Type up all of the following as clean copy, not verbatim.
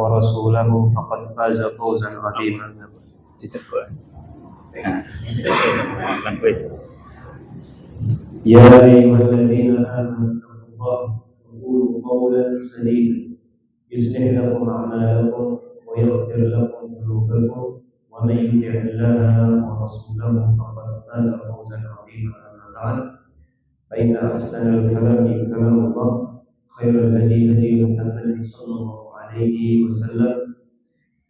ورسوله فقد فاز فوزا عظيما. يا أيها الذين آمنوا اتقوا الله وقولوا قولا سديدا يصلح لكم أعمالكم ويغفر لكم ذنوبكم ومن يطع الله ورسوله فقد فاز فوزا عظيما. أما بعد فإن أحسن الكلام كلام الله خير الهدي هدي محمد صلى الله عليه وسلم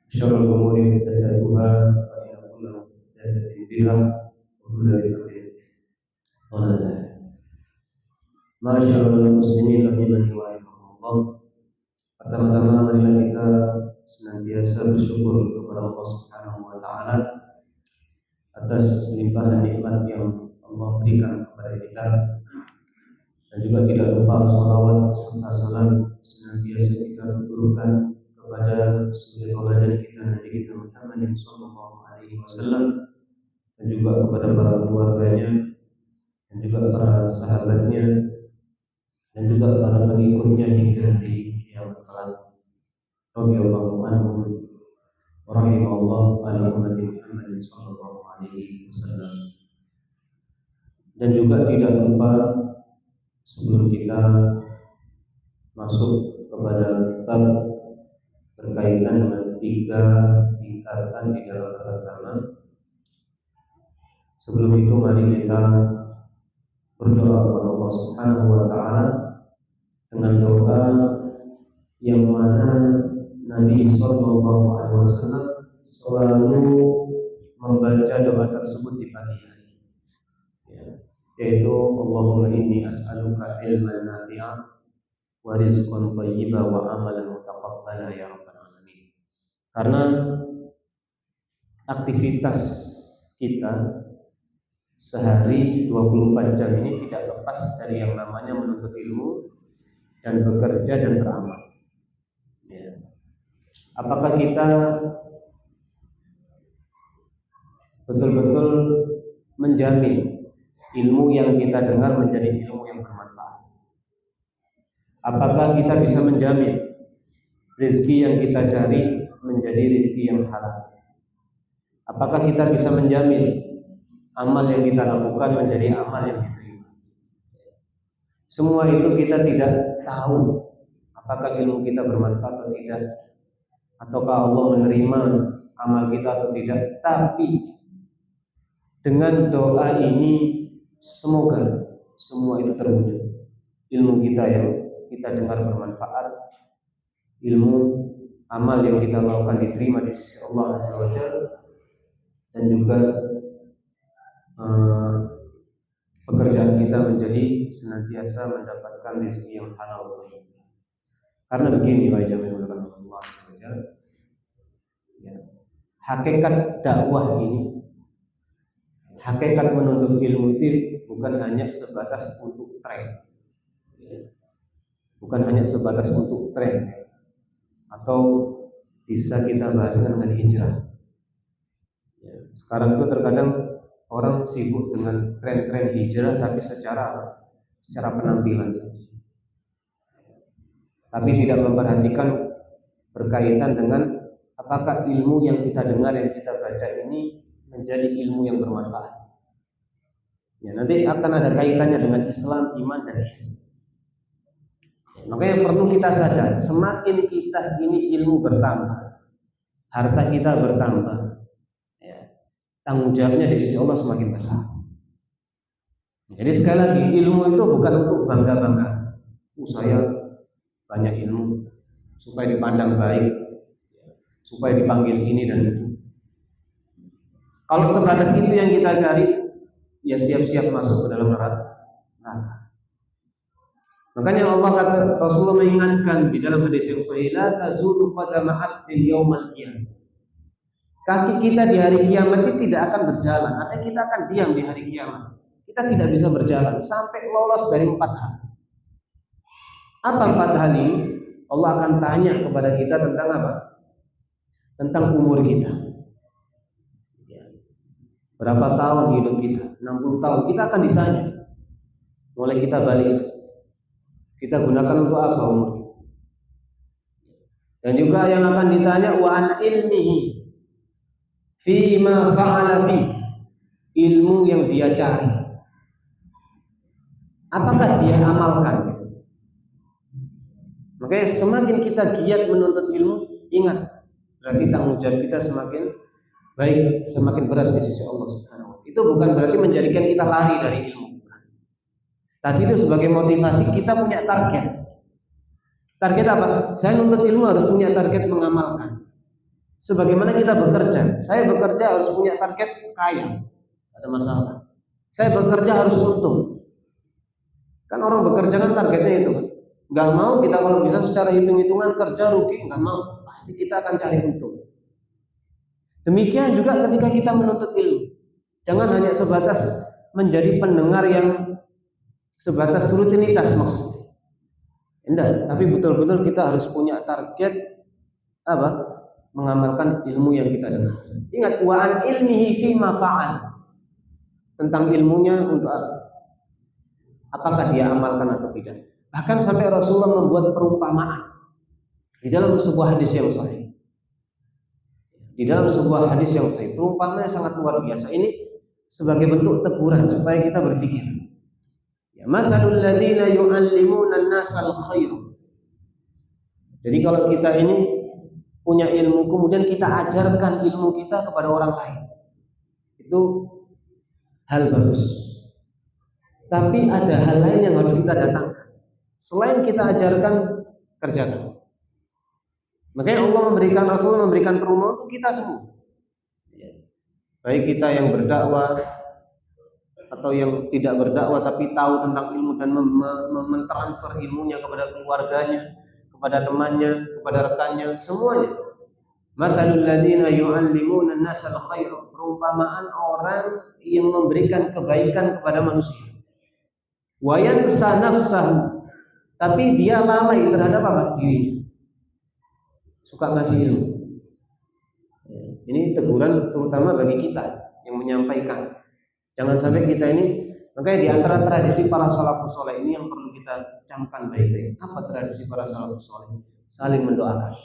شر الأمور محدثاتها فإن كل محدثة بدعة وكل بدعة ضلالة. Masyaallah muslimin rahimani wa rahimakumullah. Pertama-tama marilah kita senantiasa bersyukur kepada Allah Subhanahu wa taala atas limpahan nikmat yang Allah berikan kepada kita. Dan juga tidak lupa salawat serta salam senantiasa kita tuturkan kepada suri tauladan kita Nabi kita Muhammad sallallahu alaihi wasallam dan juga kepada para keluarganya dan juga para sahabatnya dan juga para pengikutnya hingga hari kiamat kelak. Radhiyallahu anhum wa rahimallahu ala ummati Muhammad sallallahu alaihi wasallam. Dan juga tidak lupa sebelum kita masuk kepada bab berkaitan dengan 3 tingkatan di dalam beragama, sebelum itu mari kita berdoa kepada Allah Subhanahu wa taala dengan doa yang mana Nabi sallallahu alaihi wasallam selalu membaca doa tersebut di pagi hari, yaitu Allahumma inni as'aluka ilman nafi'an wa rizqan thayyiban wa amalan mutaqabbala ya rabbal alamin. Karena aktivitas kita sehari 24 jam ini tidak lepas dari yang namanya menuntut ilmu dan bekerja dan beramal. Apakah kita betul-betul menjamin ilmu yang kita dengar menjadi ilmu yang bermanfaat? Apakah kita bisa menjamin rezeki yang kita cari menjadi rezeki yang halal? Apakah kita bisa menjamin amal yang kita lakukan menjadi amal yang diterima? Semua itu kita tidak tahu apakah ilmu kita bermanfaat atau tidak, ataukah Allah menerima amal kita atau tidak. Tapi dengan doa ini semoga semua itu terwujud. Ilmu kita yang kita dengar bermanfaat, ilmu amal yang kita lakukan diterima di sisi Allah Azza wa Jalla, dan juga pekerjaan kita menjadi senantiasa mendapatkan rezeki yang halal. Karena begini Pak Jamin Allah Azza wa Jalla, hakikat dakwah ini, hakikat menuntut ilmu itu bukan hanya sebatas untuk tren, bukan hanya sebatas untuk tren, atau bisa kita bahas dengan hijrah. Sekarang itu terkadang orang sibuk dengan tren-tren hijrah, tapi secara penampilan saja, tapi tidak memperhatikan berkaitan dengan apakah ilmu yang kita dengar, yang kita baca ini menjadi ilmu yang bermanfaat. Nanti akan ada kaitannya dengan Islam, iman, dan ihsan. Makanya perlu kita sadar, semakin kita ini ilmu bertambah, harta kita bertambah, tanggung jawabnya di sisi Allah semakin besar. Jadi sekali lagi, ilmu itu bukan untuk bangga-bangga. Saya banyak ilmu supaya dipandang baik, supaya dipanggil ini dan itu. Kalau sebatas itu yang kita cari, ya siap-siap masuk ke dalam neraka. Makanya Allah kata, Rasulullah mengingatkan di dalam hadis yang sahih, la tazulu qadama 'abdin yaumal qiyamah. Kaki kita di hari kiamat itu tidak akan berjalan, artinya kita akan diam di hari kiamat. Kita tidak bisa berjalan sampai lolos dari 4 hal. Apa 4 hal ini? Allah akan tanya kepada kita tentang apa? Tentang umur kita. Berapa tahun hidup kita? 60 tahun. Kita akan ditanya. Mulai kita balik, kita gunakan untuk apa umur kita? Dan juga yang akan ditanya wa an ilmihi fi ma fa'ala fi, ilmu yang dia cari apakah dia amalkan gitu. Makanya semakin kita giat menuntut ilmu, ingat berarti tanggung jawab kita semakin baik, semakin berat di sisi Allah Subhanahu wa taala. Itu bukan berarti menjadikan kita lari dari ilmu, tapi itu sebagai motivasi kita punya target. Target apa? Saya nuntut ilmu harus punya target mengamalkan. Sebagaimana kita bekerja, saya bekerja harus punya target kaya, ada masalah. Saya bekerja harus untung. Kan orang bekerja kan targetnya itu kan. Nggak mau kita kalau bisa secara hitung-hitungan kerja rugi, nggak mau. Pasti kita akan cari untung. Demikian juga ketika kita menuntut ilmu. Jangan hanya sebatas menjadi pendengar yang sebatas rutinitas maksudnya. Enggak, tapi betul-betul kita harus punya target apa? Mengamalkan ilmu yang kita dengar. Ingat wa an ilmihi fi ma fa'al. Tentang ilmunya untuk apa? Apakah dia amalkan atau tidak. Bahkan sampai Rasulullah membuat perumpamaan di dalam sebuah hadis yang sahih. Di dalam sebuah hadis yang sahih, perumpamaannya sangat luar biasa. Ini sebagai bentuk teguran supaya kita berpikir. Ya, mathalul ladzina yu'allimuna an-nasa al-khair. Jadi kalau kita ini punya ilmu kemudian kita ajarkan ilmu kita kepada orang lain, itu hal bagus. Tapi ada hal lain yang harus kita datangkan. Selain kita ajarkan, kerjakan. Makanya Allah memberikan, Rasul memberikan perumpamaan untuk kita semua. Baik kita yang berdakwah atau yang tidak berdakwah tapi tahu tentang ilmu dan mentransfer ilmunya kepada keluarganya, kepada temannya, kepada rekannya, semuanya. Mathalul ladzina yu'allimuna an-nasa al-khair. Perumpamaan orang yang memberikan kebaikan kepada manusia. Wa yansa nafsahu, tapi dia lalai terhadap apa? Dirinya. Suka ngasih ilmu. Ini teguran terutama bagi kita yang menyampaikan. Jangan sampai kita ini, makanya di antara tradisi para salafus saleh ini yang perlu kita camkan baik-baik. Apa tradisi para salafus saleh? Saling mendoakan.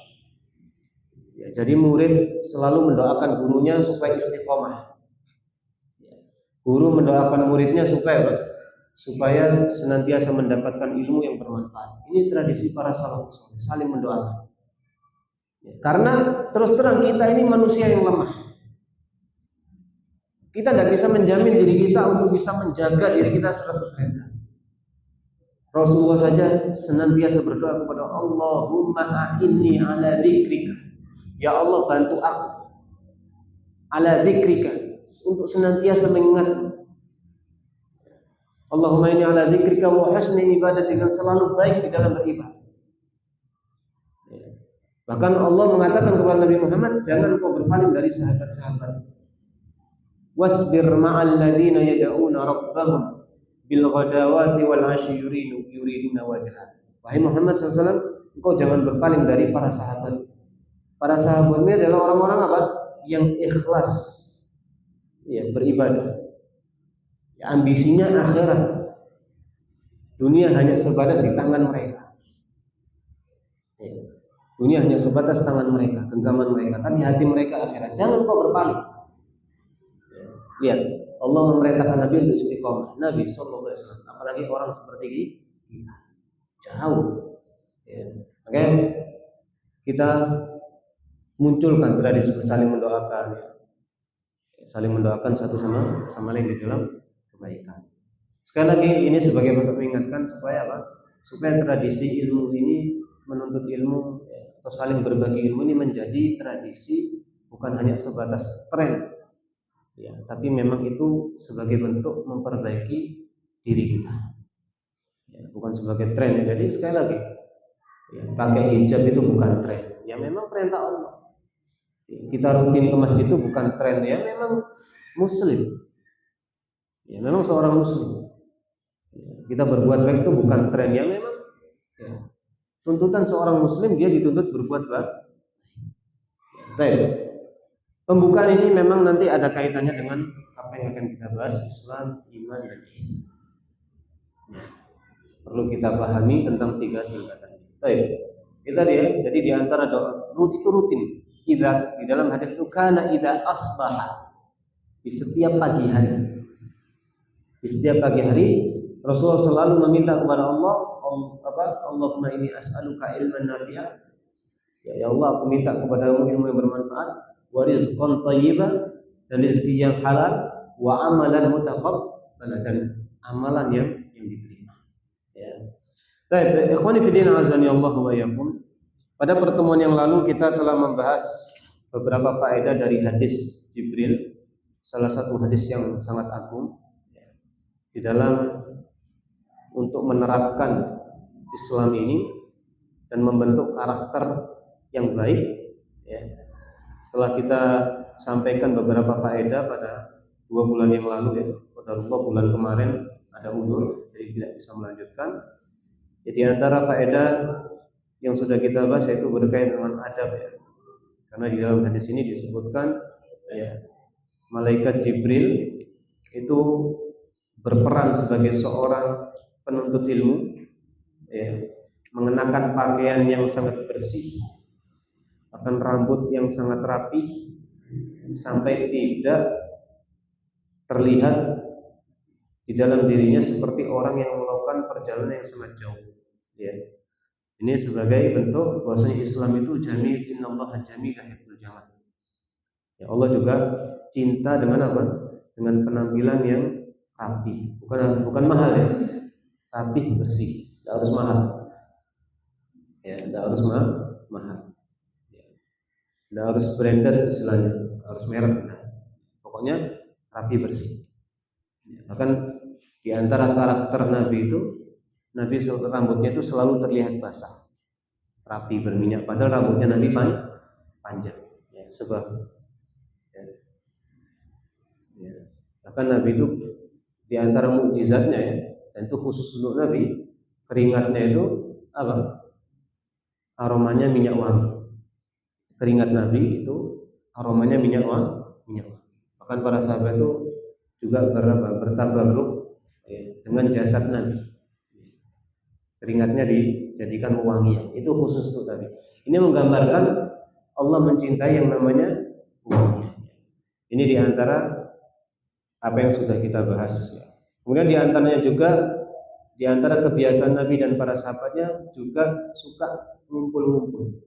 Ya, jadi murid selalu mendoakan gurunya supaya istiqomah. Guru mendoakan muridnya supaya senantiasa mendapatkan ilmu yang bermanfaat. Ini tradisi para salafus saleh, saling mendoakan. Karena terus terang kita ini manusia yang lemah. Kita tidak bisa menjamin diri kita untuk bisa menjaga diri kita 100%. Rasulullah saja senantiasa berdoa kepada Allahumma a'inni ala dzikrika. Ya Allah bantu aku ala dzikrika, untuk senantiasa mengingat. Allahumma inni ala dzikrika wa husni ibadatika, selalu baik di dalam beribadah. Bahkan Allah mengatakan kepada Nabi Muhammad, jangan kau berpaling dari sahabat-sahabat. Wasbir ma'al ladzina yad'una rabbahum bil ghadawati wal 'ashyi yuriduna wajha. Wahai Muhammad SAW, engkau jangan berpaling dari para sahabat. Para sahabat ini adalah orang-orang apa? Yang ikhlas ya, beribadah. Ya, ambisinya akhirat. Dunia hanya sebatas di tangan mereka. Ya. Dunia hanya sebatas tangan mereka, genggaman mereka. Tapi hati mereka akhirat. Jangan kau berpaling. Ya. Lihat, Allah memerintahkan Nabi untuk istiqomah. Nabi SAW, apalagi orang seperti kita, jauh. Ya. Makanya kita munculkan tradisi saling mendoakan. Ya. Saling mendoakan satu sama lain di dalam kebaikan. Sekali lagi ini sebagai bentuk mengingatkan supaya apa? Supaya tradisi ilmu ini, menuntut ilmu ya, atau saling berbagi ilmu ini menjadi tradisi, bukan hanya sebatas tren ya, tapi memang itu sebagai bentuk memperbaiki diri kita ya, bukan sebagai tren ya. Jadi sekali lagi ya, pakai hijab itu bukan tren ya, memang perintah Allah. Kita rutin ke masjid itu bukan tren ya, memang muslim ya, memang seorang muslim. Kita berbuat baik itu bukan tren ya, memang ya, tuntutan seorang muslim, dia dituntut berbuat baik. Pembukaan ini memang nanti ada kaitannya dengan apa yang akan kita bahas, Islam, iman, dan ihsan. Perlu kita pahami tentang tiga tingkatan. Baik. Itu dia. Jadi di antara doa itu rutin. Idza di dalam hadis itu kana idza asbaha, di setiap pagi hari. Di setiap pagi hari Rasulullah selalu meminta kepada Allah, Allahumma inni as'aluka ilman nafi'a. Ya Allah, aku minta kepadamu ilmu yang bermanfaat, wa rizqan thayyiban, dan rezeki yang halal, wa amalan mutaqabbalan, dan amalan yang diterima. Ya. Baik, ikhwani fi din azani Allah wa iyyakum. Pada pertemuan yang lalu kita telah membahas beberapa faedah dari hadis Jibril, salah satu hadis yang sangat agung di dalam untuk menerapkan Islam ini dan membentuk karakter yang baik. Ya. Setelah kita sampaikan beberapa faedah pada 2 bulan yang lalu, ya, qadarullah bulan kemarin ada uzur, jadi tidak bisa melanjutkan. Jadi antara faedah yang sudah kita bahas yaitu berkaitan dengan adab, ya. Karena di dalam hadis ini disebutkan, ya, malaikat Jibril itu berperan sebagai seorang penuntut ilmu, ya, mengenakan pakaian yang sangat bersih, bahkan rambut yang sangat rapih, sampai tidak terlihat di dalam dirinya seperti orang yang melakukan perjalanan yang sangat jauh. Ya. Ini sebagai bentuk bahwasanya Islam itu jamil, innallaha jamil yuhibbul jamal. Ya, Allah juga cinta dengan apa? Dengan penampilan yang rapi, bukan mahal, ya. Rapi, bersih, tidak harus mahal. Ya, tidak harus mahal. Ya. Tidak harus branded istilahnya, harus merek. Nah, pokoknya rapi, bersih. Ya, bahkan di antara karakter Nabi itu, Nabi rambutnya itu selalu terlihat basah, rapi, berminyak, padahal rambutnya Nabi panjang. Ya, sebab ya, bahkan Nabi itu di antara mukjizatnya, ya, dan itu khusus untuk Nabi, keringatnya itu apa? Aromanya minyak wangi. Keringat Nabi itu aromanya minyak wangi. Bahkan para sahabat itu juga bertabarruk, ya, dengan jasad Nabi. Keringatnya dijadikan wewangian. Itu khusus untuk Nabi. Ini menggambarkan Allah mencintai yang namanya wewangian. Ini diantara apa yang sudah kita bahas. Kemudian diantaranya juga, diantara kebiasaan Nabi dan para sahabatnya juga suka ngumpul-ngumpul.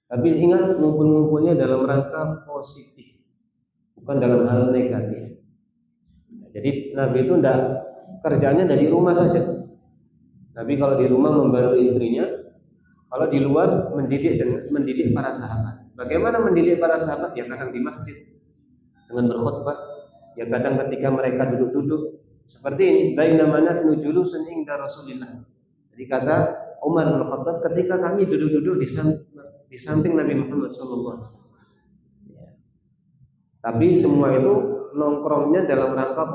Tapi ingat, ngumpul-ngumpulnya dalam rangka positif, bukan dalam hal negatif. Jadi Nabi itu kerjanya dari rumah saja. Nabi kalau di rumah membantu istrinya, kalau di luar mendidik para sahabat. Bagaimana mendidik para sahabat? Ya kadang di masjid dengan berkhutbah, ya kadang ketika mereka duduk-duduk seperti ini. Baina nahnu julusun inda Rasulillah. Jadi kata Umar bin Khattab, ketika kami duduk-duduk di samping Nabi Muhammad SAW. Ya. Tapi semua itu nongkrongnya dalam rangka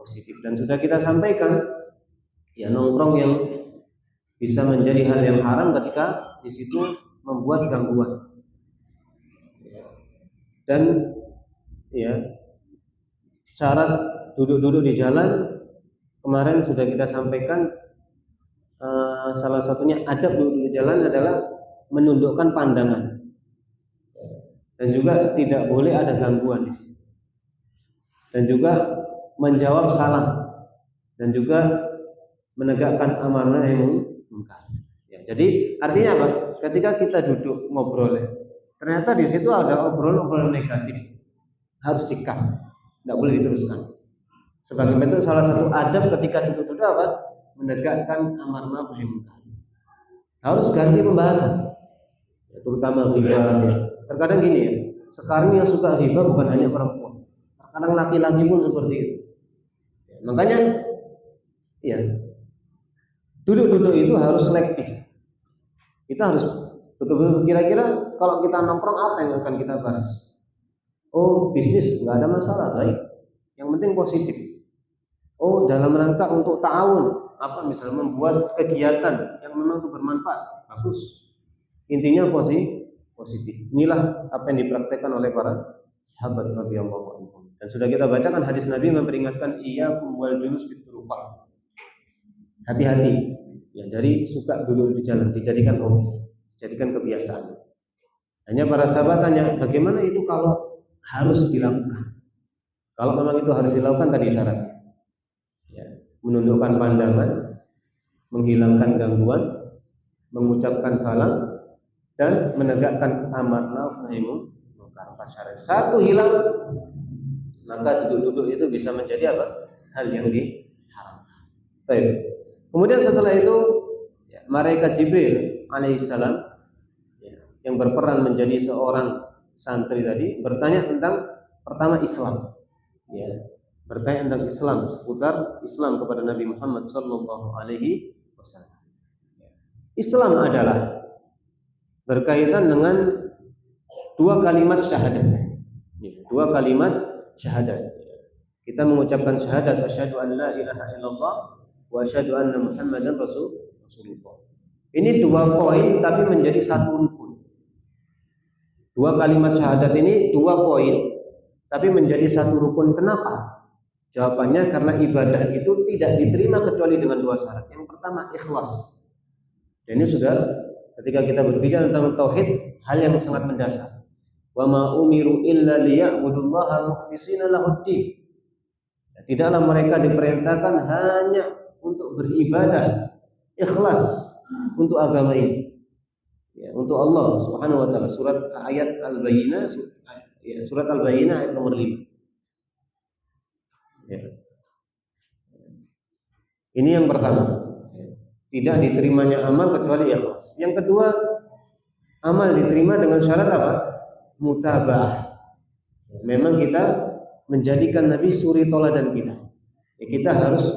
positif, dan sudah kita sampaikan, ya, nongkrong yang bisa menjadi hal yang haram ketika di situ membuat gangguan. Dan ya, syarat duduk-duduk di jalan kemarin sudah kita sampaikan, salah satunya adab duduk di jalan adalah menundukkan pandangan, dan juga tidak boleh ada gangguan di situ, dan juga menjawab salam, dan juga menegakkan amar nahi munkar. Ya, jadi artinya apa? Ketika kita duduk ngobrol, ternyata di situ ada obrolan negatif, harus di-cut, tidak boleh diteruskan. Sebagai bentuk salah satu adab ketika duduk-duduk apa? Menegakkan amar nahi munkar. Harus ganti pembahasan, ya, terutama ghibah. Ya. Terkadang gini, ya, sekarang yang suka ghibah bukan hanya perempuan, terkadang laki-laki pun seperti itu. Ya, makanya, ya, duduk-duduk itu harus selektif. Kita harus betul-betul kira-kira kalau kita nongkrong apa yang akan kita bahas. Oh, bisnis nggak ada masalah, baik. Yang penting positif. Oh, dalam rangka untuk ta'awun, apa misalnya membuat kegiatan yang memang itu bermanfaat, bagus. Intinya positif. Inilah apa yang dipraktekkan oleh para sahabat radhiyallahu anhum. Dan sudah kita bacakan hadis Nabi memperingatkan iyyakum wal julus fit turuqah. Hati-hati, ya, dari suka duduk di jalan, dijadikan hobi. jadikan kebiasaan. Hanya para sahabat tanya, bagaimana itu kalau harus dilakukan? Kalau memang itu harus dilakukan tadi syaratnya, ya, menundukkan pandangan, menghilangkan gangguan, mengucapkan salam, dan menegakkan amar ma'ruf nahi munkar. Syarat satu hilang, maka duduk-duduk itu bisa menjadi apa? Hal yang diharamkan. Baik. Kemudian setelah itu, ya, malaikat Jibril alaihissalam, ya, yang berperan menjadi seorang santri tadi bertanya tentang pertama Islam, ya, bertanya tentang Islam, seputar Islam kepada Nabi Muhammad sallallahu alaihi wasallam. Islam adalah berkaitan dengan dua kalimat syahadat. Dua kalimat syahadat. Kita mengucapkan syahadat asyhadu an la ilaha illallah wa asyhadu anna Muhammadan rasulullah. Ini dua poin tapi menjadi satu rukun. Dua kalimat syahadat ini dua poin tapi menjadi satu rukun. Kenapa? Jawabannya karena ibadah itu tidak diterima kecuali dengan dua syarat. Yang pertama ikhlas. Dan ini sudah ketika kita berbicara tentang tauhid, hal yang sangat mendasar. Wa ma umiru illa liya'budullaha mukhlishina lahuddin. Tidaklah mereka diperintahkan hanya untuk beribadah ikhlas untuk agama ini, ya, untuk Allah Subhanahu wa taala. Surat ayat Al-Bayyinah, ya, surat Al-Bayyinah ayat nomor 5. Ya. Ini yang pertama. Tidak diterimanya amal kecuali ikhlas. Yang kedua, amal diterima dengan syarat apa? Mutaba'ah. Memang kita menjadikan Nabi suri toladan kita. Ya, kita harus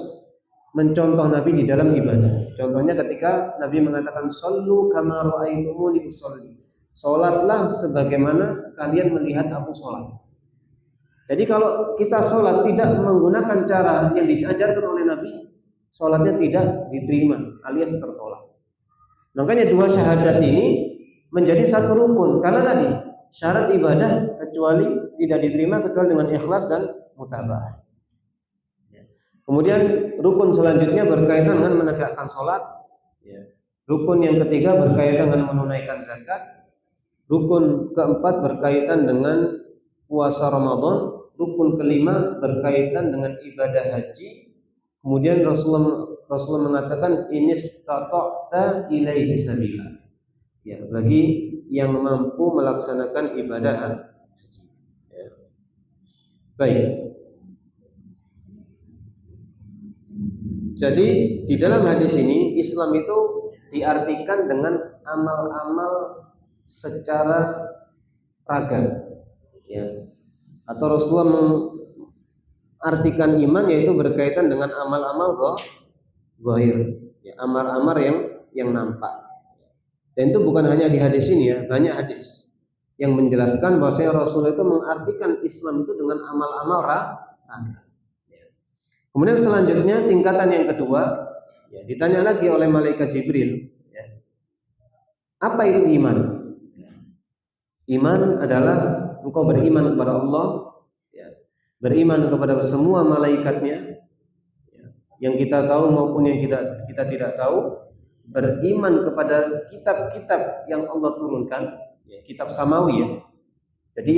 mencontoh Nabi di dalam ibadah. Contohnya ketika Nabi mengatakan shollu kama ra'aitumuni usolli. Salatlah sebagaimana kalian melihat aku salat. Jadi kalau kita salat tidak menggunakan cara yang diajarkan oleh Nabi, salatnya tidak diterima alias tertolak. Makanya dua syahadat ini menjadi satu rukun. Karena tadi syarat ibadah kecuali tidak diterima kecuali dengan ikhlas dan mutaba'ah. Kemudian rukun selanjutnya berkaitan dengan menegakkan sholat. Rukun yang ketiga berkaitan dengan menunaikan zakat. Rukun keempat berkaitan dengan puasa Ramadan. Rukun kelima berkaitan dengan ibadah haji. Kemudian Rasulullah mengatakan inistata'ta ilaihi sabila. Ya, bagi yang mampu melaksanakan ibadah haji. Ya. Baik. Jadi di dalam hadis ini Islam itu diartikan dengan amal-amal secara ragam, ya. Atau Rasulullah mengartikan iman yaitu berkaitan dengan amal-amal zahir, ya, amar-amar yang nampak. Dan itu bukan hanya di hadis ini, ya, banyak hadis yang menjelaskan bahwasanya Rasul itu mengartikan Islam itu dengan amal-amal ragam. Kemudian selanjutnya tingkatan yang kedua, ya, ditanya lagi oleh malaikat Jibril, ya, apa itu iman? Iman adalah engkau beriman kepada Allah, ya, beriman kepada semua malaikatnya, ya, yang kita tahu maupun yang kita tidak tahu, beriman kepada kitab-kitab yang Allah turunkan, ya, kitab samawi, ya. Jadi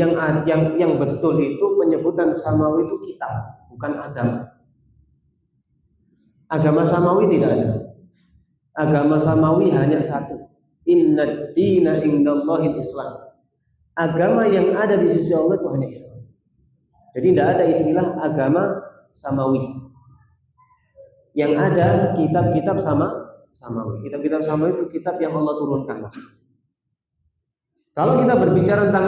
yang betul itu penyebutan samawi itu kitab, bukan agama. Agama samawi tidak ada. Agama samawi hanya satu. Innad dina indallahil Islam. Agama yang ada di sisi Allah itu hanya Islam. Jadi tidak ada istilah agama samawi. Yang ada kitab-kitab samawi. Kitab-kitab samawi itu kitab yang Allah turunkan. Kalau kita berbicara tentang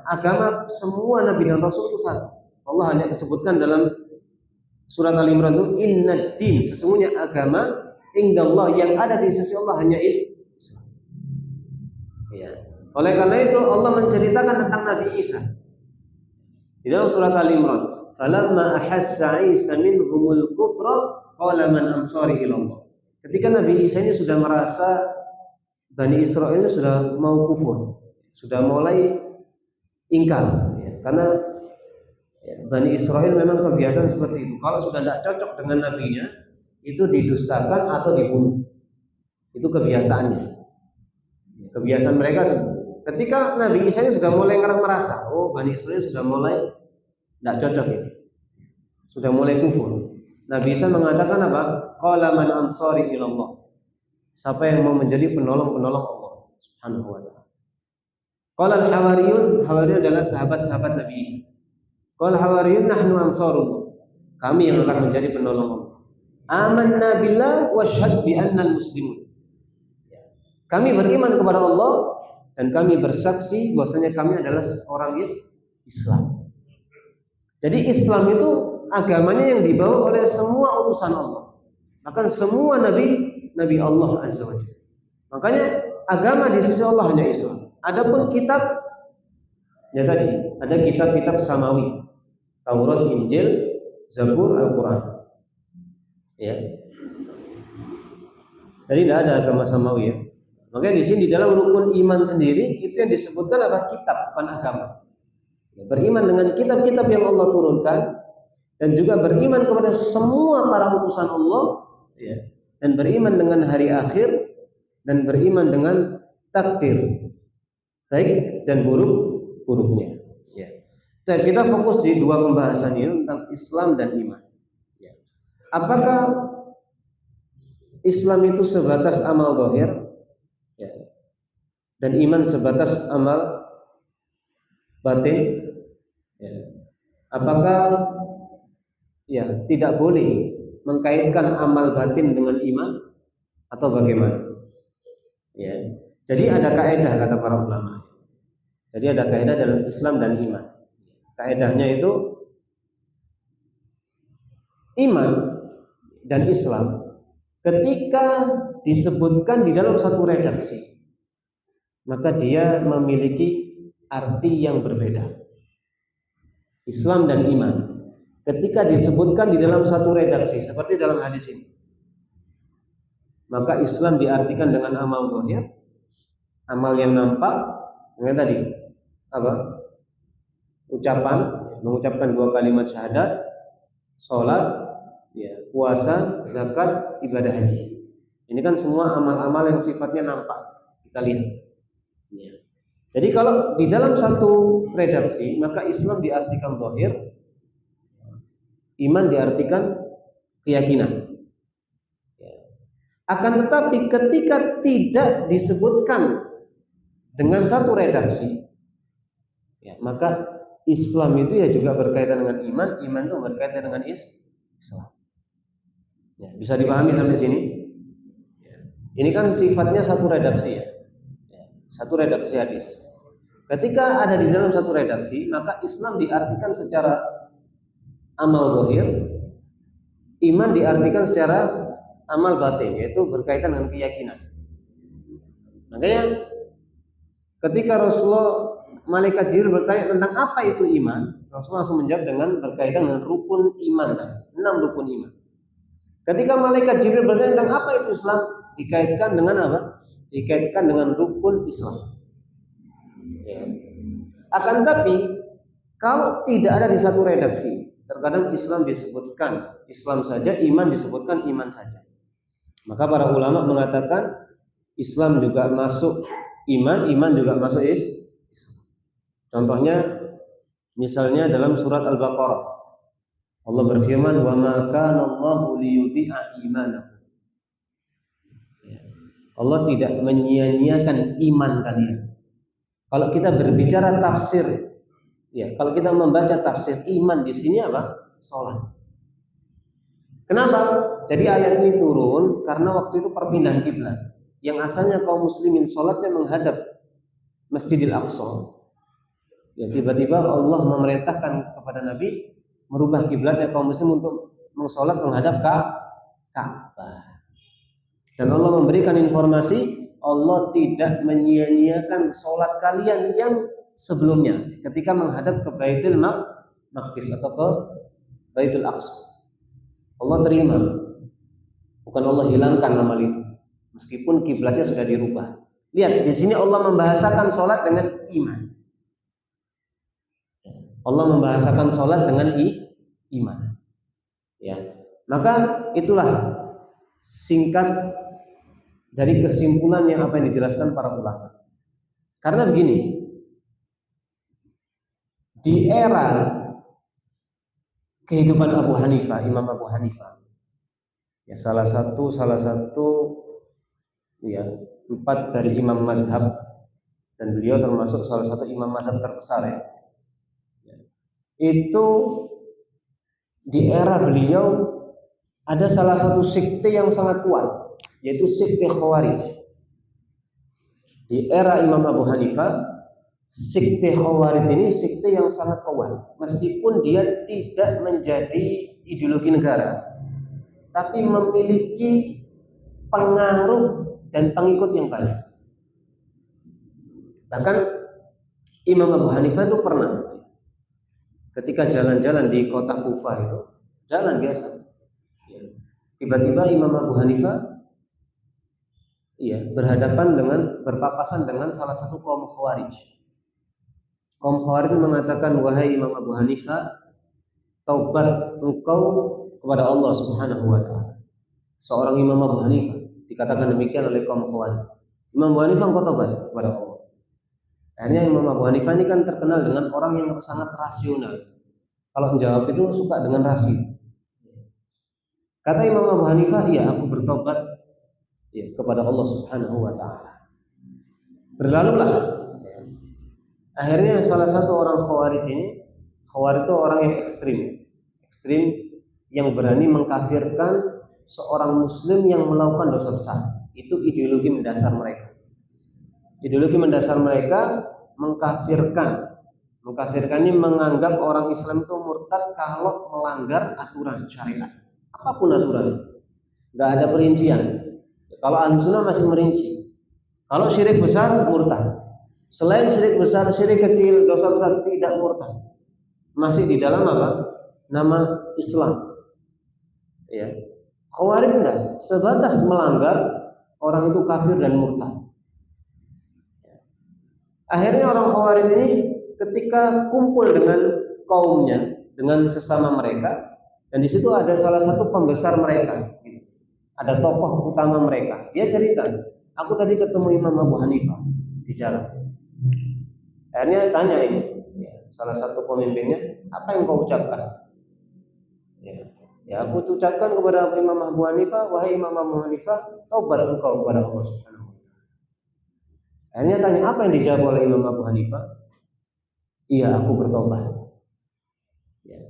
agama semua nabi dan rasul itu satu. Allah hanya disebutkan dalam surat Al-Imran itu innad din, sesungguhnya agama indallah yang ada di sisi Allah hanya Islam. Ya. Oleh karena itu Allah menceritakan tentang Nabi Isa di dalam surat Al-Imran. Falamma ahassa Isa minhumul kufra qala man ansari ila Allah. Ketika Nabi Isa ini sudah merasa Bani Israel ini sudah mau kufur, sudah mulai ingkar, ya, karena Bani Israel memang kebiasaan seperti itu. Kalau sudah tidak cocok dengan nabinya, itu didustakan atau dibunuh. Itu kebiasaannya. Kebiasaan mereka ketika Nabi Isa ini sudah mulai merasa, oh Bani Israil sudah mulai tidak cocok ini, sudah mulai kufur. Nabi Isa mengatakan apa? Qala man ansari ilallah. Siapa yang mau menjadi penolong-penolong Allah Subhanahu wa taala. Qala al-hawariyun, hawariyun adalah sahabat-sahabat Nabi Isa. Qala hawariyun nahnu ansarullah. Kami yang akan menjadi penolong Allah. Amanna billah wa syhad bi annal muslimun. Kami beriman kepada Allah dan kami bersaksi bahwasanya kami adalah orang Islam. Jadi Islam itu agamanya yang dibawa oleh semua utusan Allah. Bahkan semua nabi Allah Azza wa Jalla. Makanya agama di sisi Allah hanya Islam. Adapun kitab ya tadi ada kitab-kitab samawi, Taurat, Injil, Zabur, Al-Quran. Ya. Jadi tidak ada agama samawi ya. Makanya di sini di dalam rukun iman sendiri itu yang disebutkan apa? Kitab, bukan agama. Beriman dengan kitab-kitab yang Allah turunkan dan juga beriman kepada semua para utusan Allah, ya. Dan beriman dengan hari akhir dan beriman dengan takdir baik dan buruknya. Ya. Dan kita fokus di dua pembahasan ini tentang Islam dan iman. Ya. Apakah Islam itu sebatas amal zahir? Ya. Dan iman sebatas amal batin? Ya. Apakah ya tidak boleh mengkaitkan amal batin dengan iman atau bagaimana? Ya. Jadi ada kaidah kata para ulama. Jadi ada kaidah dalam Islam dan iman. Kaidahnya itu iman dan Islam ketika disebutkan di dalam satu redaksi, maka dia memiliki arti yang berbeda. Islam dan iman ketika disebutkan di dalam satu redaksi seperti dalam hadis ini, maka Islam diartikan dengan amal zahir, amal yang nampak, dengan tadi apa? Ucapan, mengucapkan dua kalimat syahadat, sholat, ya, puasa, zakat, ibadah haji. Ini kan semua amal-amal yang sifatnya nampak, kita lihat. Ya. Jadi kalau di dalam satu redaksi, maka Islam diartikan zahir, iman diartikan keyakinan. Akan tetapi ketika tidak disebutkan dengan satu redaksi, ya, maka Islam itu ya juga berkaitan dengan iman, iman itu berkaitan dengan Islam. Ya, bisa dipahami sampai sini? Ya. Ini kan sifatnya satu redaksi ya. Satu redaksi hadis. Ketika ada di dalam satu redaksi, maka Islam diartikan secara amal zahir, iman diartikan secara amal batin, yaitu berkaitan dengan keyakinan. Makanya ketika Rasulullah, malaikat Jibril bertanya tentang apa itu iman, Rasulullah langsung menjawab dengan berkaitan dengan rukun iman, 6 rukun iman. Ketika malaikat Jibril bertanya tentang apa itu Islam, dikaitkan dengan apa? Dikaitkan dengan rukun Islam. Ya. Akan tapi kalau tidak ada di satu redaksi, terkadang Islam disebutkan Islam saja, iman disebutkan iman saja. Maka para ulama mengatakan Islam juga masuk iman, iman juga masuk Islam. Contohnya misalnya dalam surat Al-Baqarah, Allah berfirman, "Wa ma kana Allahu liyudhi'a imanakum." Allah tidak menyia-nyiakan iman kalian. Kalau kita berbicara tafsir, ya, kalau kita membaca tafsir iman di sini apa? Salat. Kenapa? Jadi ayat ini turun karena waktu itu perpindahan kiblat. Yang asalnya kaum muslimin salatnya menghadap Masjidil Aqsa. Ya, tiba-tiba Allah memerintahkan kepada Nabi merubah kiblatnya kaum muslim untuk mensolat menghadap Ka'bah. Dan Allah memberikan informasi, Allah tidak menyia-nyiakan sholat kalian yang sebelumnya ketika menghadap ke Baitul Maqdis atau ke Baitul Aqsa. Allah terima, bukan Allah hilangkan amal itu, meskipun kiblatnya sudah dirubah. Lihat di sini Allah membahasakan sholat dengan iman. Allah membahasakan sholat dengan iman. Ya, maka itulah singkat dari kesimpulan yang apa yang dijelaskan para ulama. Karena begini, di era kehidupan Abu Hanifah, Imam Abu Hanifah, ya salah satu ya 4 dari imam madhab, dan beliau termasuk salah satu imam madhab terbesar ya. Itu di era beliau ada salah satu sekte yang sangat kuat, yaitu sekte Khawarij. Di era Imam Abu Hanifah, sekte Khawarij ini sekte yang sangat kuat, meskipun dia tidak menjadi ideologi negara, tapi memiliki pengaruh dan pengikut yang banyak. Bahkan Imam Abu Hanifah itu pernah ketika jalan-jalan di kota Kufah itu, jalan biasa, tiba-tiba Imam Abu Hanifah berpapasan dengan salah satu kaum Khawarij. Kaum Khawarij mengatakan, wahai Imam Abu Hanifah, taubat engkau kepada Allah Subhanahu wa ta'ala. Seorang Imam Abu Hanifah dikatakan demikian oleh kaum Khawarij. Imam Abu Hanifah, engkau taubat kepada Allah. Akhirnya Imam Abu Hanifah ini kan terkenal dengan orang yang sangat rasional. Kalau menjawab itu suka dengan rasio. Kata Imam Abu Hanifah, iya aku bertobat ya, kepada Allah Subhanahu wa ta'ala. Berlalulah. Akhirnya salah satu orang Khawarij ini, Khawarij itu orang yang ekstrim yang berani mengkafirkan seorang muslim yang melakukan dosa besar. Itu ideologi mendasar mereka. Ideologi mendasar mereka mengkafirkan ini menganggap orang Islam itu murtad kalau melanggar aturan syariat, apapun aturan, nggak ada perincian. Kalau Ahlussunnah masih merinci. Kalau syirik besar murtad. Selain syirik besar, syirik kecil, dosa besar tidak murtad. Masih di dalam apa? Nama Islam. Ya. Khawarij enggak, sebatas melanggar orang itu kafir dan murtad. Akhirnya orang Khawarij ini ketika kumpul dengan kaumnya, dengan sesama mereka, dan di situ ada salah satu pembesar mereka, ada tokoh utama mereka. Dia cerita, aku tadi ketemu Imam Abu Hanifah di jalan. Akhirnya tanya ini, salah satu pemimpinnya, apa yang kau ucapkan? Ya, aku ucapkan kepada Imam Abu Hanifah, wahai Imam Abu Hanifah, taubat engkau kepada Allah Subhanahu wa ta'ala. Akhirnya tanya, apa yang dijawab oleh Imam Abu Hanifah? Iya, aku bertobat. Ya.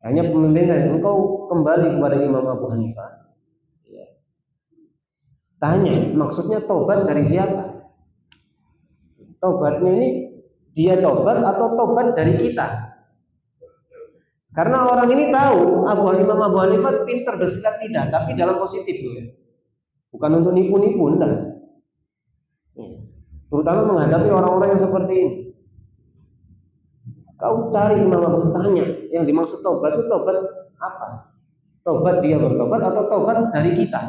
Akhirnya pemimpinnya, engkau kembali kepada Imam Abu Hanifah. Ya. Tanya, maksudnya tobat dari siapa? Tobatnya ini dia tobat atau tobat dari kita? Karena orang ini tahu Imam Abu Hanifah pintar bersilat lidah, tapi dalam positif ya. Bukan untuk nipu-nipu, enggak. Terutama menghadapi orang-orang yang seperti ini. Kau cari Imam Abu Hanifah, tanya, yang dimaksud tobat itu tobat apa? Tobat dia bertobat atau tobat dari kita?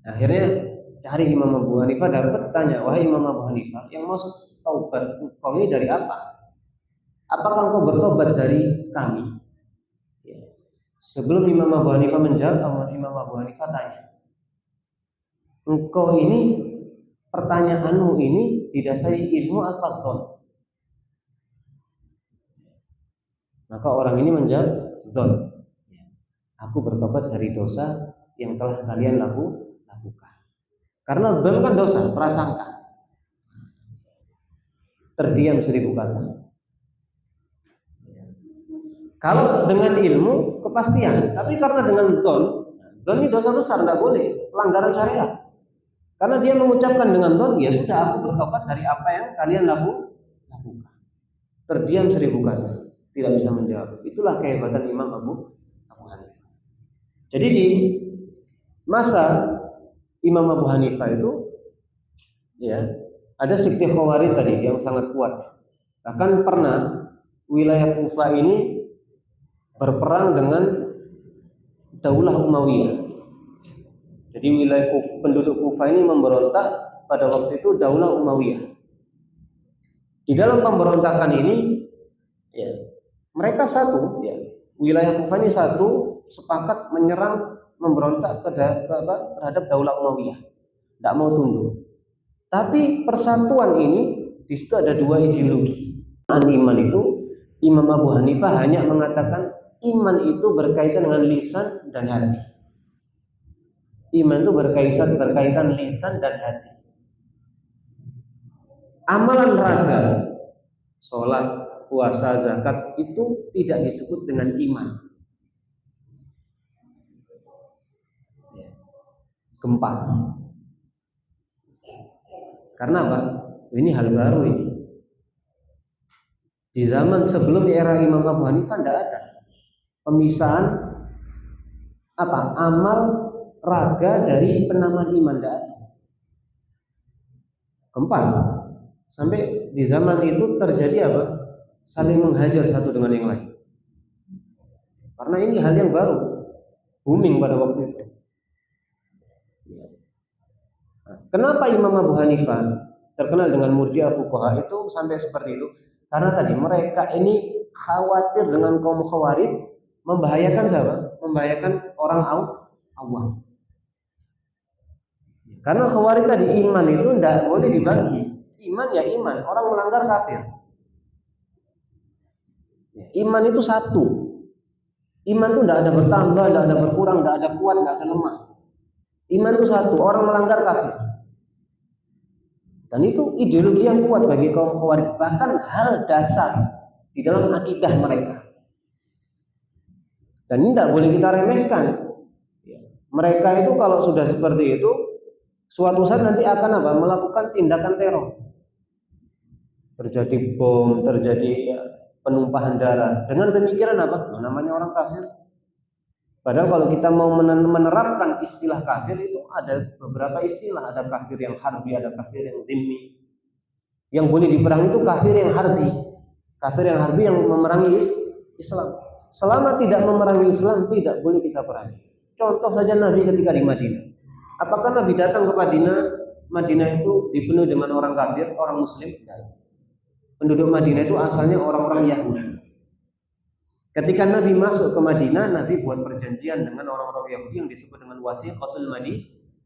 Akhirnya cari Imam Abu Hanifah, dapat tanya, wahai Imam Abu Hanifah, yang maksud taubat kau ini dari apa? Apakah engkau bertobat dari kami? Ya. Sebelum Imam Abu Hanifah menjawab, Imam Abu Hanifah tanya, engkau ini, pertanyaanmu ini didasari ilmu apa dhon? Maka orang ini menjawab, dhon. Aku bertobat dari dosa yang telah kalian lakukan. Karena dhon kan dosa, prasangka. Terdiam 1000 kata. Kalau dengan ilmu kepastian, tapi karena dengan dhon ini dosa besar, tidak boleh, pelanggaran syariat. Karena dia mengucapkan dengan dhon, ya sudah aku bertobat dari apa yang kalian lakukan. Terdiam 1000 kata, tidak bisa menjawab. Itulah kehebatan Imam Abu Hanifah. Jadi di masa Imam Abu Hanifah itu, ya, ada sekte Khawarij tadi yang sangat kuat. Bahkan pernah wilayah Kufah ini berperang dengan Daulah Umayyah. Jadi wilayah penduduk Kufah ini memberontak pada waktu itu Daulah Umayyah. Di dalam pemberontakan ini, ya, mereka satu, ya, wilayah Kufah ini satu, sepakat menyerang, memberontak terhadap Daulah Umayyah. tidak mau tunduk. Tapi persatuan ini di situ ada dua ideologi. Iman itu Imam Abu Hanifah hanya mengatakan iman itu berkaitan dengan lisan dan hati. Iman itu berkaitan lisan dan hati. Amalan raga, sholat, puasa, zakat itu tidak disebut dengan iman. Gempa. Karena apa? Ini hal baru ini. Di zaman sebelum era Imam Abu Hanifah tidak ada pemisahan amal raga dari penamaan iman, tidak ada. Gempa. Sampai di zaman itu terjadi apa? Saling menghajar satu dengan yang lain. Karena ini hal yang baru, booming pada waktu itu. Kenapa Imam Abu Hanifah terkenal dengan murji'ah fuqaha itu sampai seperti itu? Karena tadi mereka ini khawatir dengan kaum khawarij membahayakan siapa? Membahayakan orang awam. Karena khawarij tadi iman itu tidak boleh dibagi. Iman ya iman, orang melanggar kafir. Iman itu satu. Iman itu tidak ada bertambah, tidak ada berkurang, tidak ada kuat, tidak ada lemah. Iman itu satu, orang melanggar kafir. Dan itu ideologi yang kuat bagi kaum khawarij, bahkan hal dasar di dalam akidah mereka. Dan ini tidak boleh kita remehkan. Mereka itu kalau sudah seperti itu, suatu saat nanti akan melakukan tindakan teror. Terjadi bom, terjadi penumpahan darah. Dengan pemikiran apa? Namanya orang kafir. Padahal kalau kita mau menerapkan istilah kafir itu ada beberapa istilah. Ada kafir yang harbi, ada kafir yang dhimmi. Yang boleh diperangi itu kafir yang harbi. Kafir yang harbi yang memerangi Islam. Selama tidak memerangi Islam, tidak boleh kita perangi. Contoh saja Nabi ketika di Madinah. Apakah Nabi datang ke Madinah? Madinah itu dipenuhi dengan orang kafir, orang Muslim? Penduduk Madinah itu asalnya orang-orang Yahudi. Ketika Nabi masuk ke Madinah, Nabi buat perjanjian dengan orang-orang Yahudi yang disebut dengan Wasiqatul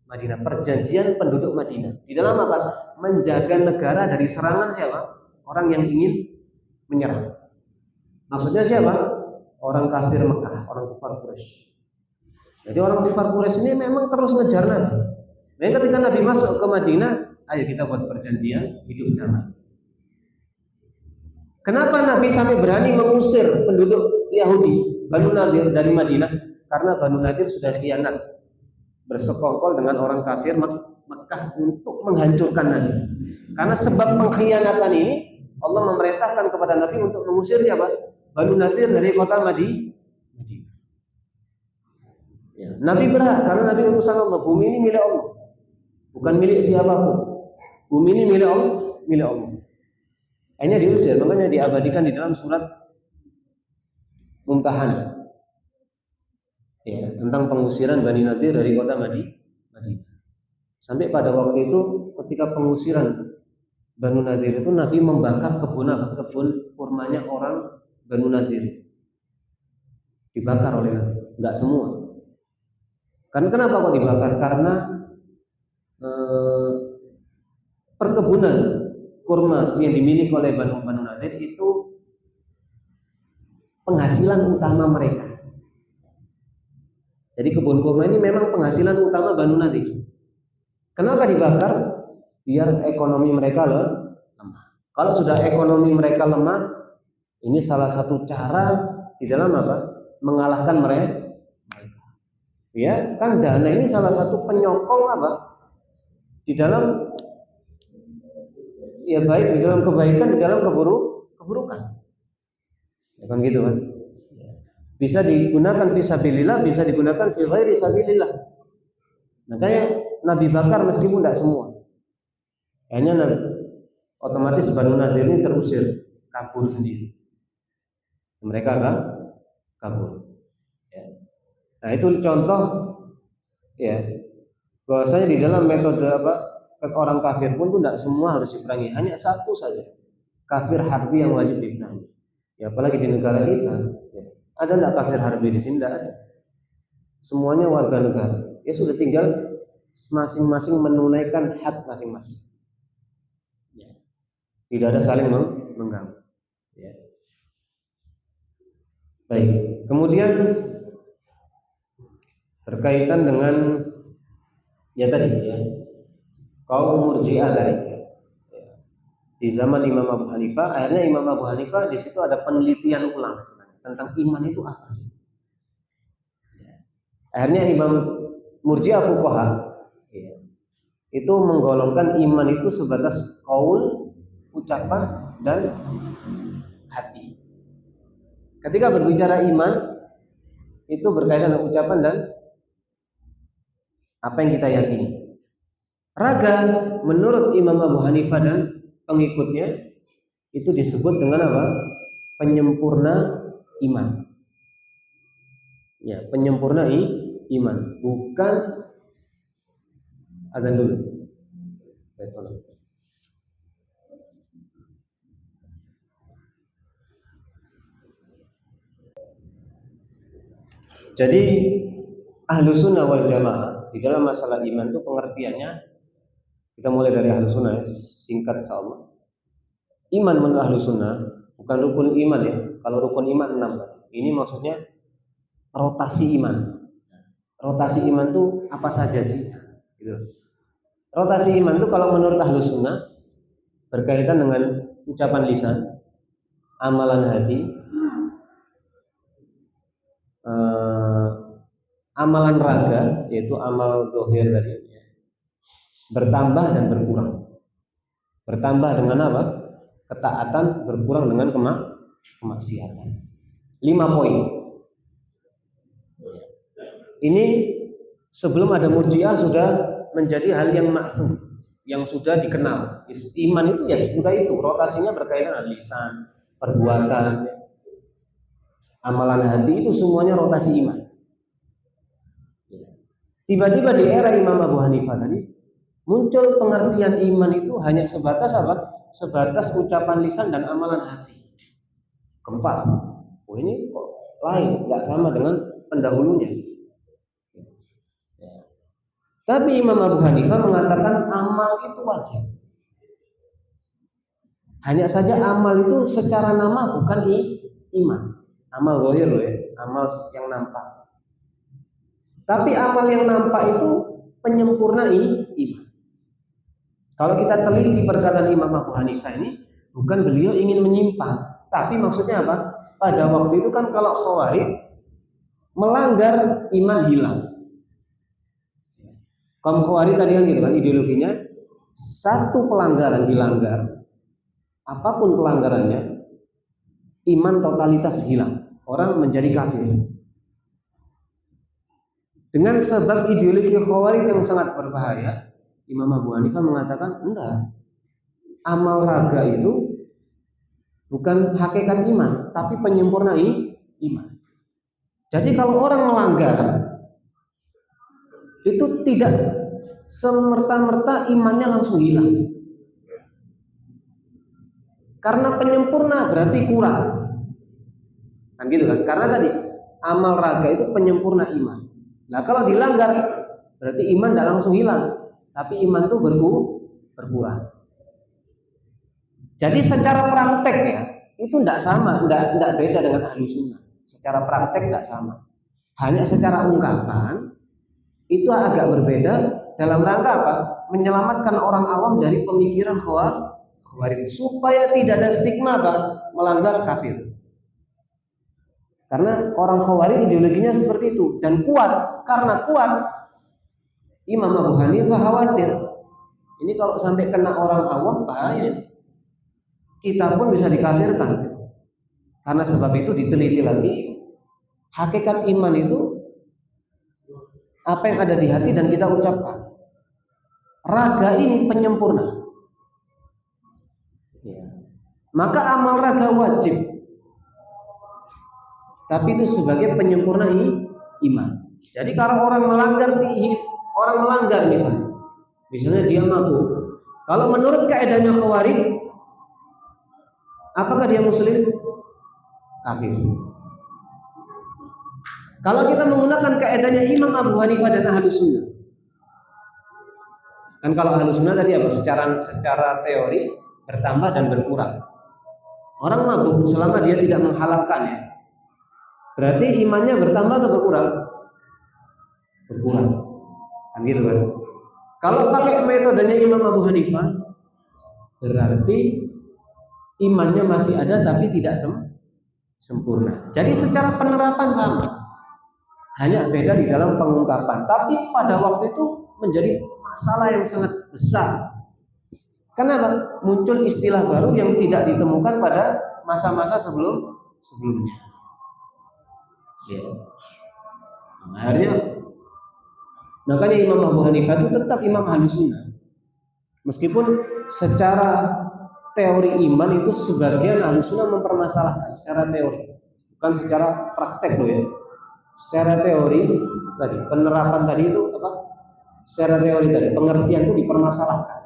Madinah, perjanjian penduduk Madinah. Di dalam apa? Menjaga negara dari serangan siapa? Orang yang ingin menyerang. Maksudnya siapa? Orang kafir Mekah, orang kafir Quraisy. Jadi orang kafir Quraisy ini memang terus ngejar Nabi. Nah, ketika Nabi masuk ke Madinah, ayo kita buat perjanjian hidup damai. Kenapa Nabi sampai berani mengusir penduduk Yahudi Banu Nadir dari Madinah? Karena Banu Nadir sudah khianat, bersekongkol dengan orang kafir Mekah untuk menghancurkan Nabi. Karena sebab pengkhianatan ini Allah memerintahkan kepada Nabi untuk mengusir siapa? Banu Nadir dari kota Madinah. Ya, Nabi berhak karena Nabi utusan Allah. Bumi ini milik Allah, bukan milik siapapun. Bumi ini milik Allah. Hanya diusir, makanya diabadikan di dalam surat Mumtahanah. Ya, tentang pengusiran Bani Nadir dari kota Madinah. Sampai pada waktu itu ketika pengusiran Banu Nadir itu Nabi membakar kebun kurmanya orang Banu Nadir. Dibakar oleh Nabi, enggak semua. Kan kenapa kok dibakar? Karena perkebunan kurma yang dimiliki oleh Banu Nadir itu penghasilan utama mereka. Jadi kebun kurma ini memang penghasilan utama Banu Nadir. Kenapa dibakar? Biar ekonomi mereka lemah. Kalau sudah ekonomi mereka lemah, ini salah satu cara di dalam mengalahkan mereka. Ya, kan dana ini salah satu penyokong di dalam baik di dalam kebaikan, di dalam keburukan. Ya kan gitu kan. Bisa digunakan fi sabilillah, bisa digunakan fi ghairi sabilillah. Makanya Nabi bakar meskipun tidak semua. Hanya otomatis Banu Nadir ini terusir, kabur sendiri. Mereka kabur. Ya. Nah, itu contoh ya bahwasanya di dalam metode orang kafir pun tidak semua harus diperangi, hanya satu saja kafir harbi yang wajib diperangi. Ya, apalagi di negara kita, ya. Ada tidak kafir harbi di sini? Tidak ada. Semuanya warga negara. Ya sudah tinggal masing-masing menunaikan hak masing-masing. Ya. Tidak ada saling mengganggu. Ya. Baik. Kemudian berkaitan dengan ya tadi ya kaum Murji'ah tadi. Ya. Di zaman Imam Abu Hanifah, akhirnya Imam Abu Hanifah di situ ada penelitian ulang sebenarnya tentang iman itu apa sih. Ya. Akhirnya Imam Murji'ah fuqaha ya, itu menggolongkan iman itu sebatas qaul, ucapan dan hati. Ketika berbicara iman itu berkaitan dengan ucapan dan apa yang kita yakini. Raga menurut Imam Abu Hanifah dan pengikutnya itu disebut dengan apa? Penyempurna iman. Ya, penyempurna iman, bukan adzan dulu. Jadi ahlu sunnah wal jamaah di dalam masalah iman itu pengertiannya, kita mulai dari ahlu sunnah ya, singkat insyaallah. Iman menurut ahlu sunnah bukan rukun iman ya. Kalau rukun iman 6. Ini maksudnya rotasi iman. Rotasi iman itu apa saja sih? Gitu. Rotasi iman itu kalau menurut ahlu sunnah berkaitan dengan ucapan lisan, amalan hati, amalan raga, yaitu amal zahir tadi, bertambah dan berkurang. Bertambah dengan apa? Ketaatan, berkurang dengan kemaksiatan. 5 poin. Ini sebelum ada Murji'ah sudah menjadi hal yang ma'thum, yang sudah dikenal. Iman itu ya sudah itu, rotasinya berkaitan dengan lisan, perbuatan, amalan hati, itu semuanya rotasi iman. Tiba-tiba di era Imam Abu Hanifah tadi muncul pengertian iman itu hanya sebatas apa? Sebatas ucapan lisan dan amalan hati. Keempat. Oh ini kok lain, nggak sama dengan pendahulunya. Tapi Imam Abu Hanifah mengatakan amal itu wajib. Hanya saja amal itu secara nama bukan iman. Amal zahir loh ya, amal yang nampak. Tapi amal yang nampak itu penyempurna iman. Kalau kita teliti perkataan Imam Abu Hanifah ini, bukan beliau ingin menyimpang, tapi maksudnya apa? Pada waktu itu kan kalau Khawarij melanggar iman hilang. Kaum Khawarij tadi kan gitu kan ideologinya, satu pelanggaran dilanggar, apapun pelanggarannya, iman totalitas hilang, orang menjadi kafir. Dengan sebab ideologi Khawarij yang sangat berbahaya, Imam Abu Hanifah mengatakan enggak, amal raga itu bukan hakikat iman, tapi penyempurna iman. Jadi kalau orang melanggar itu tidak semerta-merta imannya langsung hilang. Karena penyempurna berarti kurang. Kan gitu kan? Karena tadi amal raga itu penyempurna iman. Nah, kalau dilanggar berarti iman tidak langsung hilang, tapi iman itu berkurang. Jadi secara praktek ya, itu tidak sama, tidak beda dengan ahlu sunnah. Secara praktek tidak sama. Hanya secara ungkapan itu agak berbeda dalam rangka apa? Menyelamatkan orang awam dari pemikiran Khawarij supaya tidak ada stigma apa? Melanggar kafir. Karena orang Khawarij ideologinya seperti itu dan kuat. Karena kuat, Imam Abu Hanifah khawatir. Ini kalau sampai kena orang awam bahaya. Kita pun bisa dikafirkan. Karena sebab itu diteliti lagi. Hakikat iman itu apa yang ada di hati dan kita ucapkan. Raga ini penyempurna. Ya. Maka amal raga wajib. Tapi itu sebagai penyempurna iman. Jadi kalau orang melanggar misalnya dia mabuk. Kalau menurut kaidahnya Khawarij, apakah dia muslim? Kafir. Kalau kita menggunakan kaidahnya Imam Abu Hanifah dan Ahlus Sunnah, Kan kalau Ahlus Sunnah tadi apa? Secara teori bertambah dan berkurang. Orang mabuk selama dia tidak menghalalkan ya. Berarti imannya bertambah atau berkurang? Berkurang. Kan gitu kan? Kalau pakai metodenya Imam Abu Hanifah, berarti imannya masih ada tapi tidak sempurna. Jadi secara penerapan sama, hanya beda di dalam pengungkapan. Tapi pada waktu itu menjadi masalah yang sangat besar. Kenapa? Muncul istilah baru yang tidak ditemukan pada masa-masa sebelumnya. Ya. Akhirnya, makanya Imam Abu Hanifah itu tetap Imam Ahlus Sunnah. Meskipun secara teori iman itu sebagian Ahlus Sunnah mempermasalahkan secara teori, bukan secara praktek loh ya. Secara teori tadi, penerapan tadi itu apa? Secara teori tadi, pengertian itu dipermasalahkan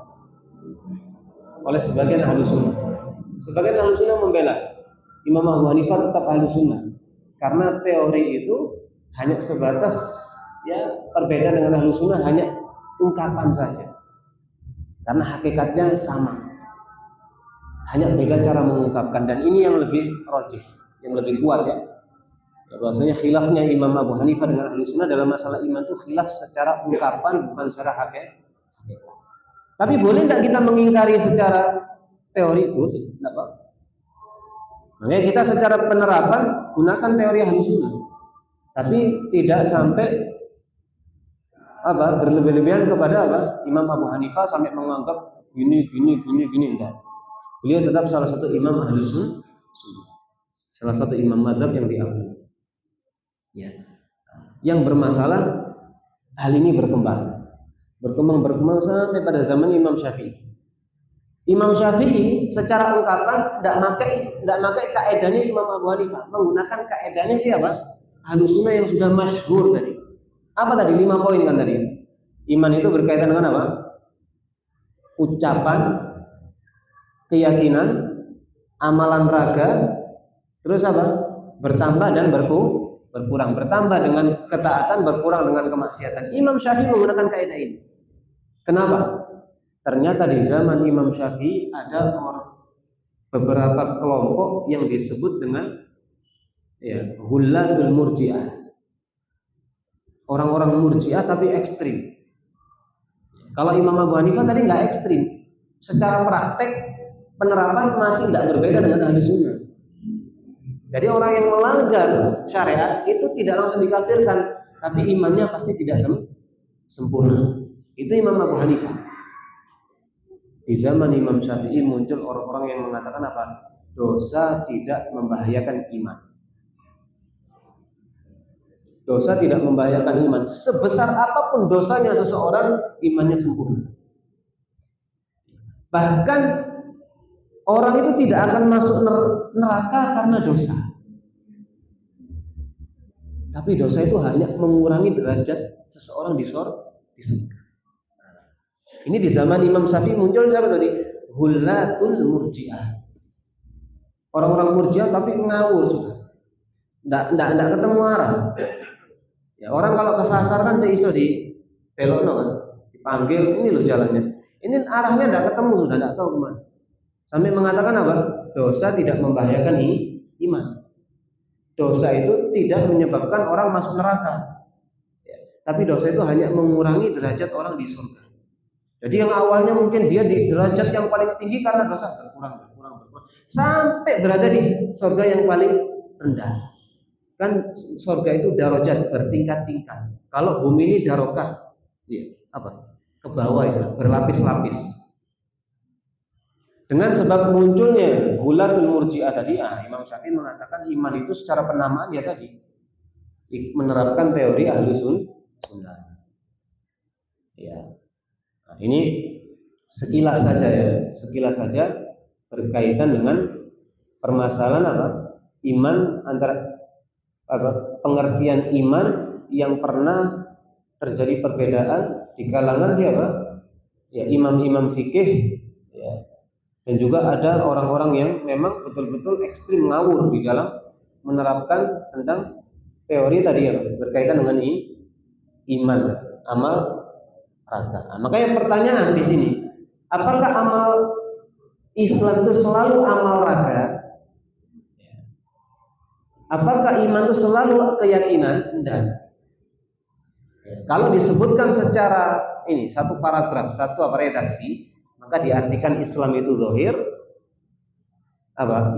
oleh sebagian Ahlus Sunnah. Sebagian Ahlus Sunnah membela Imam Abu Hanifah tetap Ahlus Sunnah karena teori itu hanya sebatas ya perbedaan dengan Ahlus Sunnah hanya ungkapan saja. Karena hakikatnya sama. Hanya beda cara mengungkapkan, dan ini yang lebih rajih, yang lebih kuat ya. Bahwasanya khilafnya Imam Abu Hanifah dengan Ahlus Sunnah dalam masalah iman itu khilaf secara ungkapan bukan secara hakikat. Tapi boleh tidak kita mengingkari secara teori? Boleh, tidak apa-apa. Makanya kita secara penerapan gunakan teori Ahlus Sunnah, tapi tidak sampai apa berlebih-lebihan kepada apa Imam Abu Hanifah sampai menganggap gini enggak. Beliau tetap salah satu imam Ahlus Sunnah, salah satu imam mazhab yang diakui. Ya. Yang bermasalah hal ini berkembang sampai pada zaman Imam Syafi'i. Imam Syafi'i secara ungkapan tidak pakai kaedahnya Imam Abu Hanifah, menggunakan kaedahnya siapa? Ahlus Sunnah yang sudah masyhur tadi. Apa tadi? 5 poin kan tadi. Iman itu berkaitan dengan apa? Ucapan, keyakinan, amalan raga, terus apa? Bertambah dan berkurang. Bertambah dengan ketaatan, berkurang dengan kemaksiatan. Imam Syafi'i menggunakan kaidah ini. Kenapa? Ternyata di zaman Imam Syafi'i ada beberapa kelompok yang disebut dengan Ghullatul Murji'ah. Orang-orang Murji'ah tapi ekstrim. Kalau Imam Abu Hanifah tadi nggak ekstrim. Secara praktek penerapan masih tidak berbeda dengan Ahlus Sunnah. Jadi orang yang melanggar syariat itu tidak langsung dikafirkan, tapi imannya pasti tidak sempurna. Itu Imam Abu Hanifah. Di zaman Imam Syafi'i muncul orang-orang yang mengatakan apa? Dosa tidak membahayakan iman. Dosa tidak membahayakan iman. Sebesar apapun dosanya seseorang, imannya sempurna. Bahkan orang itu tidak akan masuk neraka karena dosa. Tapi dosa itu hanya mengurangi derajat seseorang di surga. Ini di zaman Imam Syafi'i muncul siapa tadi? Ghullatul Murji'ah. Orang-orang Murji'ah tapi ngawur sudah. Nggak ketemu arah. Ya, orang kalau kesasar kan seiso di belokno kan, dipanggil ini loh jalannya. Ini arahnya nggak ketemu sudah, nggak tahu kemana. Sampai mengatakan apa? Dosa tidak membahayakan iman. Dosa itu tidak menyebabkan orang masuk neraka. Ya, tapi dosa itu hanya mengurangi derajat orang di surga. Jadi yang awalnya mungkin dia di derajat yang paling tinggi karena dosa berkurang sampai berada di surga yang paling rendah. Kan surga itu darajat bertingkat-tingkat. Kalau bumi ini darokat, ya, apa? Ke bawah ya, berlapis-lapis. Dengan sebab munculnya Ghullatul Murji'ah tadi, Imam Syafi'i mengatakan iman itu secara penamaan ya tadi menerapkan teori Ahlus Sunnah. Ya. Nah, ini sekilas saja berkaitan dengan permasalahan apa? Iman antara pengertian iman yang pernah terjadi perbedaan di kalangan siapa? Ya, imam-imam fikih ya. Dan juga ada orang-orang yang memang betul-betul ekstrim ngawur di dalam menerapkan tentang teori tadi ya berkaitan dengan iman, amal raga. Nah, makanya pertanyaan di sini, apakah amal Islam itu selalu amal raga? Apakah iman itu selalu keyakinan? Tidak. Kalau disebutkan secara ini satu paragraf, satu redaksi, maka diartikan Islam itu zahir,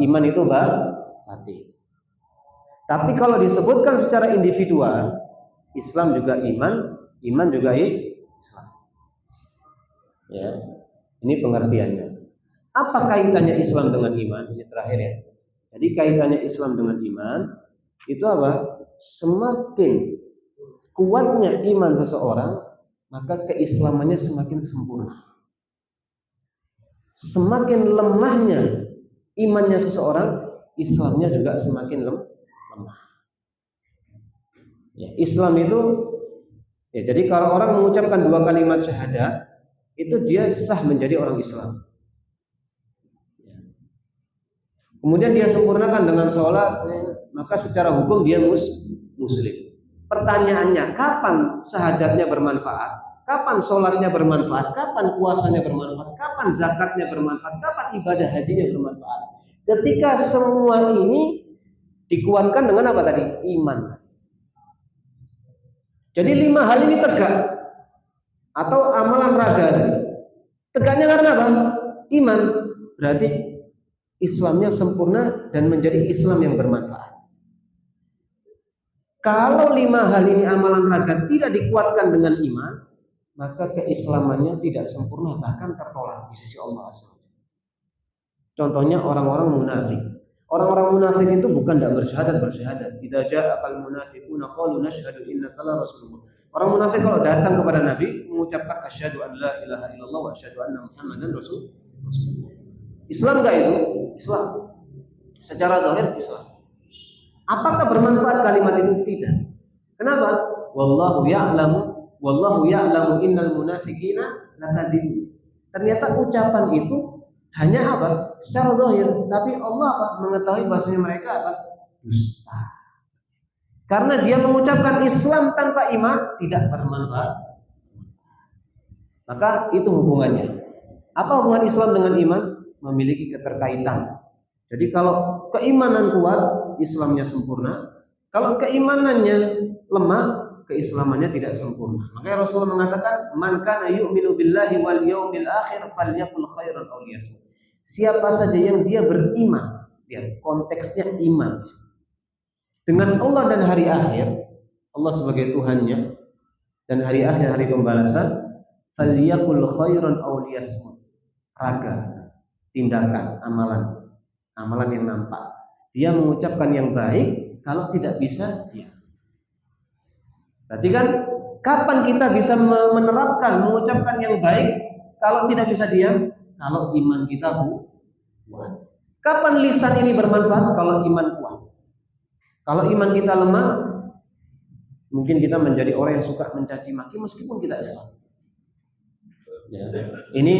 iman itu batin. Tapi kalau disebutkan secara individual, Islam juga iman, iman juga Islam. Ya, ini pengertiannya. Apa kaitannya Islam dengan iman? Ini terakhir ya. Jadi kaitannya Islam dengan iman itu apa? Semakin kuatnya iman seseorang, maka keislamannya semakin sempurna. Semakin lemahnya imannya seseorang, Islamnya juga semakin lemah. Ya, Islam itu, ya, jadi kalau orang mengucapkan 2 kalimat syahadat, itu dia sah menjadi orang Islam. Ya. Kemudian dia sempurnakan dengan sholat, maka secara hukum dia muslim. Pertanyaannya, kapan syahadatnya bermanfaat? Kapan sholatnya bermanfaat? Kapan puasanya bermanfaat? Kapan zakatnya bermanfaat? Kapan ibadah hajinya bermanfaat? Ketika semua ini dikuatkan dengan apa tadi? Iman. Jadi 5 hal ini tegak atau amalan raga tadi. Tegaknya karena apa? Iman. Berarti Islamnya sempurna dan menjadi Islam yang bermanfaat. Kalau 5 hal ini amalan raga tidak dikuatkan dengan iman, maka keislamannya tidak sempurna, bahkan tertolak di sisi Allah SWT. Contohnya orang-orang munafik. Orang-orang munafik itu bukan tidak bersyahadat. Idza ja'akal munafiquna qalu nashhadu innaka la rasulullah. Orang munafik kalau datang kepada Nabi mengucapkan asyhadu an la ilaha illallah wa asyhadu anna muhammadan rasulullah. Islam enggak itu? Islam. Secara zahir Islam. Apakah bermanfaat kalimat itu? Tidak. Kenapa? Wallahu ya'lamu innal munafiqina lakadzibun. Ternyata ucapan itu hanya apa? Secara zahir, tapi Allah mengetahui bahasanya mereka dusta. Karena dia mengucapkan Islam tanpa iman tidak bermanfaat. Maka itu hubungannya. Apa hubungan Islam dengan iman? Memiliki keterkaitan. Jadi kalau keimanan kuat, Islamnya sempurna. Kalau keimanannya lemah, keislamannya tidak sempurna. Makanya Rasulullah mengatakan, "Man kana yu'minu billahi wal yawmil akhir falyaqul khairan aw liyasmut." Siapa saja yang dia beriman, lihat konteksnya iman. Dengan Allah dan hari akhir, Allah sebagai Tuhannya dan hari akhir, hari pembalasan, falyaqul khairan aw liyasmut. Raga, tindakan, amalan yang nampak. Dia mengucapkan yang baik, kalau tidak bisa diam. Berarti kan kapan kita bisa menerapkan mengucapkan yang baik kalau tidak bisa diam? Kalau iman kita kuat. Kapan lisan ini bermanfaat? Kalau iman kuat. Kalau iman kita lemah, mungkin kita menjadi orang yang suka mencaci maki meskipun kita Islam. Ya. Ini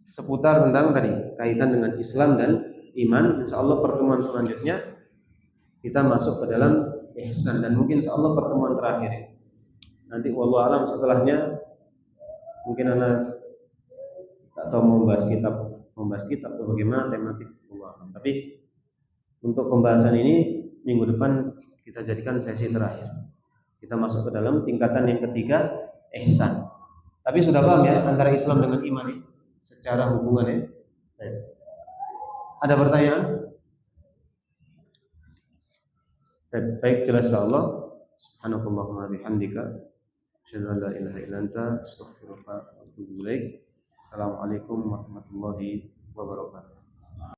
seputar tentang tadi kaitan dengan Islam dan iman. Insya Allah pertemuan selanjutnya kita masuk ke dalam ihsan, dan mungkin insya Allah pertemuan terakhir. Nanti wallahu alam setelahnya mungkin anak atau membahas kitab atau bagaimana tematik wallahu alam. Tapi untuk pembahasan ini minggu depan kita jadikan sesi terakhir. Kita masuk ke dalam tingkatan yang ketiga, ihsan. Tapi sudah paham ya antara Islam dengan iman ini secara hubungannya. Ada pertanyaan? Baik, jelas insyaallah. Subhanakallahumma bihamdika asyhadu an la ilaha illa anta astaghfiruka wa atubu ilaik. Assalamualaikum warahmatullahi wabarakatuh.